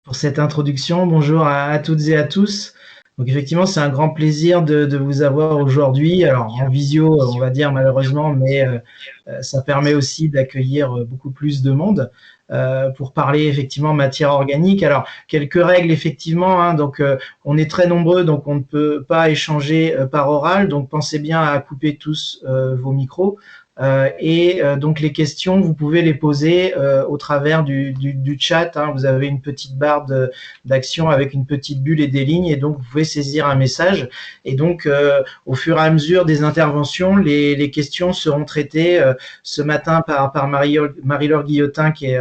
pour cette introduction. Bonjour à toutes et à tous. Donc effectivement, c'est un grand plaisir de vous avoir aujourd'hui. Alors en visio, on va dire malheureusement, mais ça permet aussi d'accueillir beaucoup plus de monde pour parler effectivement matière organique. Alors quelques règles effectivement, hein, donc on est très nombreux, donc on ne peut pas échanger par oral. Donc pensez bien à couper tous vos micros. Donc les questions, vous pouvez les poser au travers du chat. Hein. Vous avez une petite barre d'action avec une petite bulle et des lignes, et donc vous pouvez saisir un message. Et donc au fur et à mesure des interventions, les questions seront traitées ce matin par Marie-Laure Guillotin, qui est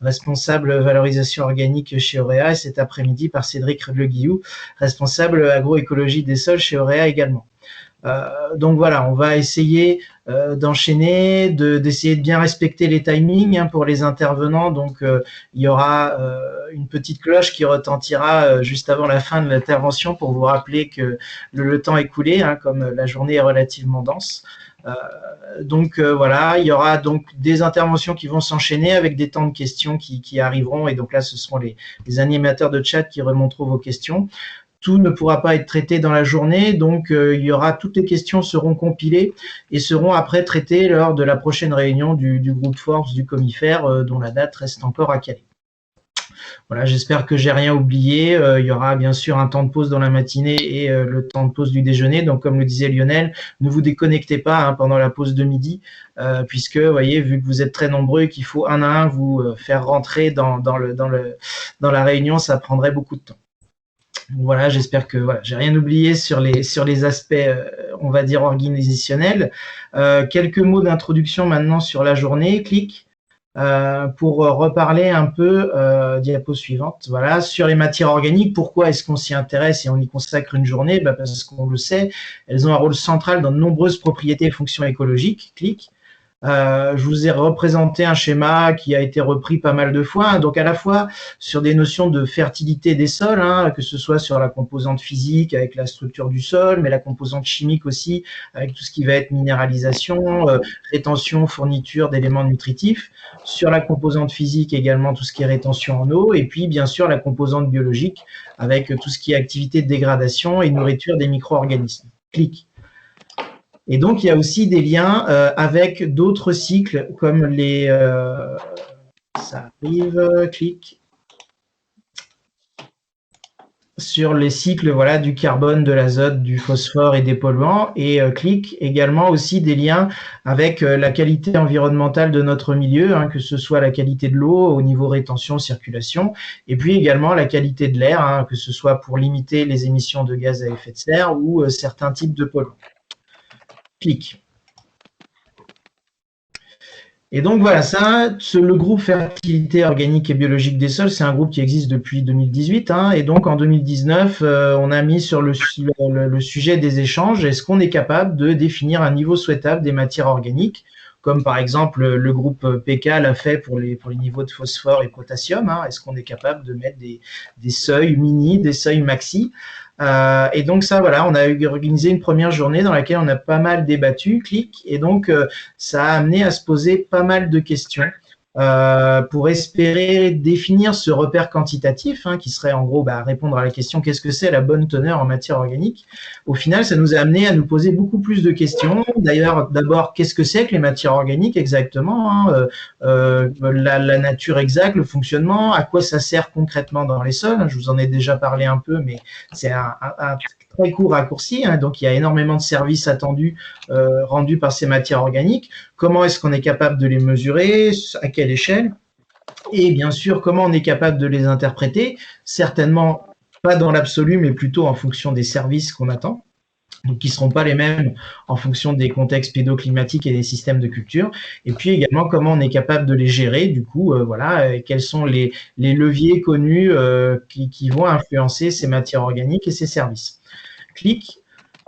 responsable valorisation organique chez Auréa, et cet après-midi par Cédric Le Guillou, responsable agroécologie des sols chez Auréa également. Donc voilà, on va essayer d'enchaîner, d'essayer de bien respecter les timings hein, pour les intervenants. Donc il y aura une petite cloche qui retentira juste avant la fin de l'intervention pour vous rappeler que le temps est écoulé, hein, comme la journée est relativement dense. Voilà, il y aura donc des interventions qui vont s'enchaîner avec des temps de questions qui arriveront, et donc là ce seront les animateurs de chat qui remonteront vos questions. Tout ne pourra pas être traité dans la journée, donc il y aura, toutes les questions seront compilées et seront après traitées lors de la prochaine réunion du groupe force du Comifère, dont la date reste encore à caler. Voilà, j'espère que j'ai rien oublié. Il y aura bien sûr un temps de pause dans la matinée et le temps de pause du déjeuner. Donc, comme le disait Lionel, ne vous déconnectez pas hein, pendant la pause de midi, puisque, vous voyez, vu que vous êtes très nombreux et qu'il faut un à un vous faire rentrer dans la réunion, ça prendrait beaucoup de temps. Voilà, j'espère que voilà, j'ai rien oublié sur les aspects, on va dire, organisationnels. Quelques mots d'introduction maintenant sur la journée. Clic. Pour reparler un peu, diapo suivante, voilà, sur les matières organiques. Pourquoi est-ce qu'on s'y intéresse et on y consacre une journée? Parce qu'on le sait, elles ont un rôle central dans de nombreuses propriétés et fonctions écologiques. Clic. Je vous ai représenté un schéma qui a été repris pas mal de fois, hein, donc à la fois sur des notions de fertilité des sols, hein, que ce soit sur la composante physique avec la structure du sol, mais la composante chimique aussi avec tout ce qui va être minéralisation, rétention, fourniture d'éléments nutritifs, sur la composante physique également tout ce qui est rétention en eau, et puis bien sûr la composante biologique avec tout ce qui est activité de dégradation et nourriture des micro-organismes. Clic. Et donc, il y a aussi des liens avec d'autres cycles comme les... ça arrive, clic. Sur les cycles voilà, du carbone, de l'azote, du phosphore et des polluants. Et clic également aussi des liens avec la qualité environnementale de notre milieu, hein, que ce soit la qualité de l'eau au niveau rétention, circulation, et puis également la qualité de l'air, hein, que ce soit pour limiter les émissions de gaz à effet de serre ou certains types de polluants. Clic. Et donc voilà, ça, le groupe Fertilité organique et biologique des sols, c'est un groupe qui existe depuis 2018. Hein, et donc en 2019, on a mis sur le sujet des échanges, est-ce qu'on est capable de définir un niveau souhaitable des matières organiques, comme par exemple le groupe PK l'a fait pour les niveaux de phosphore et potassium. Hein, est-ce qu'on est capable de mettre des seuils mini, des seuils maxi? Et donc ça, voilà, on a organisé une première journée dans laquelle on a pas mal débattu, clic, et donc ça a amené à se poser pas mal de questions pour espérer définir ce repère quantitatif, hein, qui serait en gros répondre à la question qu'est-ce que c'est la bonne teneur en matière organique. Au final, ça nous a amené à nous poser beaucoup plus de questions. D'ailleurs, d'abord, qu'est-ce que c'est que les matières organiques exactement, hein, la nature exacte, le fonctionnement, à quoi ça sert concrètement dans les sols. Je vous en ai déjà parlé un peu, mais c'est un très court raccourci, hein, donc il y a énormément de services attendus rendus par ces matières organiques. Comment est-ce qu'on est capable de les mesurer, à quelle échelle, et bien sûr comment on est capable de les interpréter, certainement pas dans l'absolu, mais plutôt en fonction des services qu'on attend, donc qui ne seront pas les mêmes en fonction des contextes pédoclimatiques et des systèmes de culture, et puis également comment on est capable de les gérer, du coup, voilà, quels sont les leviers connus qui vont influencer ces matières organiques et ces services. Clic.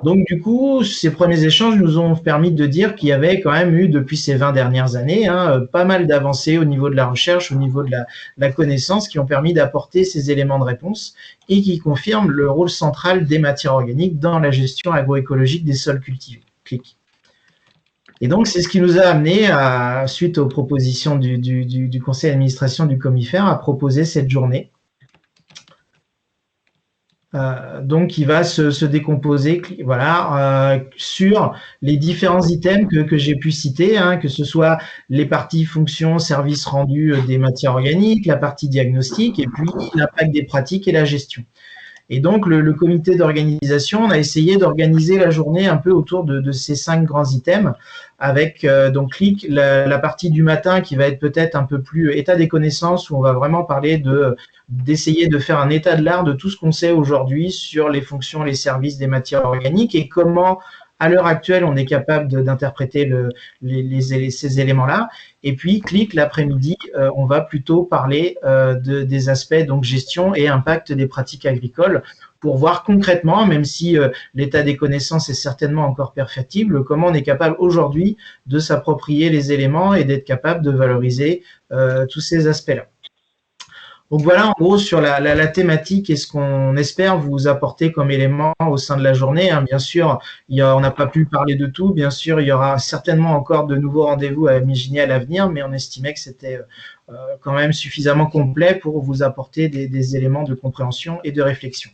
Donc, du coup, ces premiers échanges nous ont permis de dire qu'il y avait quand même eu, depuis ces 20 dernières années, hein, pas mal d'avancées au niveau de la recherche, au niveau de la connaissance, qui ont permis d'apporter ces éléments de réponse et qui confirment le rôle central des matières organiques dans la gestion agroécologique des sols cultivés. Clic. Et donc, c'est ce qui nous a amené, suite aux propositions du conseil d'administration du Comifère, à proposer cette journée Donc, il va se décomposer, voilà, sur les différents items que j'ai pu citer, hein, que ce soit les parties fonctions, services rendus des matières organiques, la partie diagnostic, et puis l'impact des pratiques et la gestion. Et donc, le comité d'organisation, on a essayé d'organiser la journée un peu autour de ces 5 grands items, avec donc la partie du matin qui va être peut-être un peu plus état des connaissances, où on va vraiment parler d'essayer de faire un état de l'art de tout ce qu'on sait aujourd'hui sur les fonctions, les services des matières organiques et comment, à l'heure actuelle, on est capable d'interpréter ces éléments-là. Et puis, l'après-midi, on va plutôt parler des aspects donc gestion et impact des pratiques agricoles pour voir concrètement, même si l'état des connaissances est certainement encore perfectible, comment on est capable aujourd'hui de s'approprier les éléments et d'être capable de valoriser tous ces aspects-là. Donc voilà en gros sur la thématique et ce qu'on espère vous apporter comme élément au sein de la journée. Hein. Bien sûr, on n'a pas pu parler de tout. Bien sûr, il y aura certainement encore de nouveaux rendez-vous à imaginer à l'avenir, mais on estimait que c'était quand même suffisamment complet pour vous apporter des éléments de compréhension et de réflexion.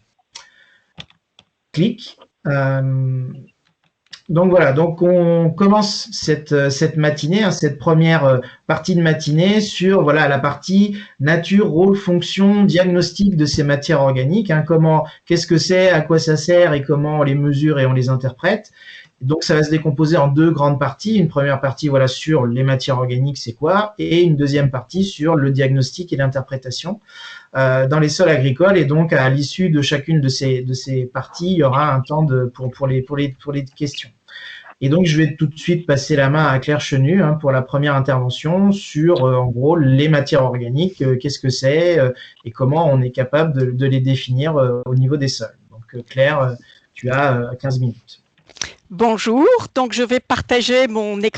Donc voilà, donc on commence cette matinée, hein, cette première partie de matinée sur voilà la partie nature, rôle, fonction, diagnostic de ces matières organiques. Hein, qu'est-ce que c'est, à quoi ça sert et comment on les mesure et on les interprète. Donc ça va se décomposer en 2 grandes parties. Une première partie voilà sur les matières organiques, c'est quoi, et une deuxième partie sur le diagnostic et l'interprétation dans les sols agricoles. Et donc à l'issue de chacune de ces parties, il y aura un temps pour les questions. Et donc, je vais tout de suite passer la main à Claire Chenu hein, pour la première intervention sur, en gros, les matières organiques, qu'est-ce que c'est et comment on est capable de les définir au niveau des sols. Donc, Claire, tu as 15 minutes. Bonjour, donc je vais partager mon écran.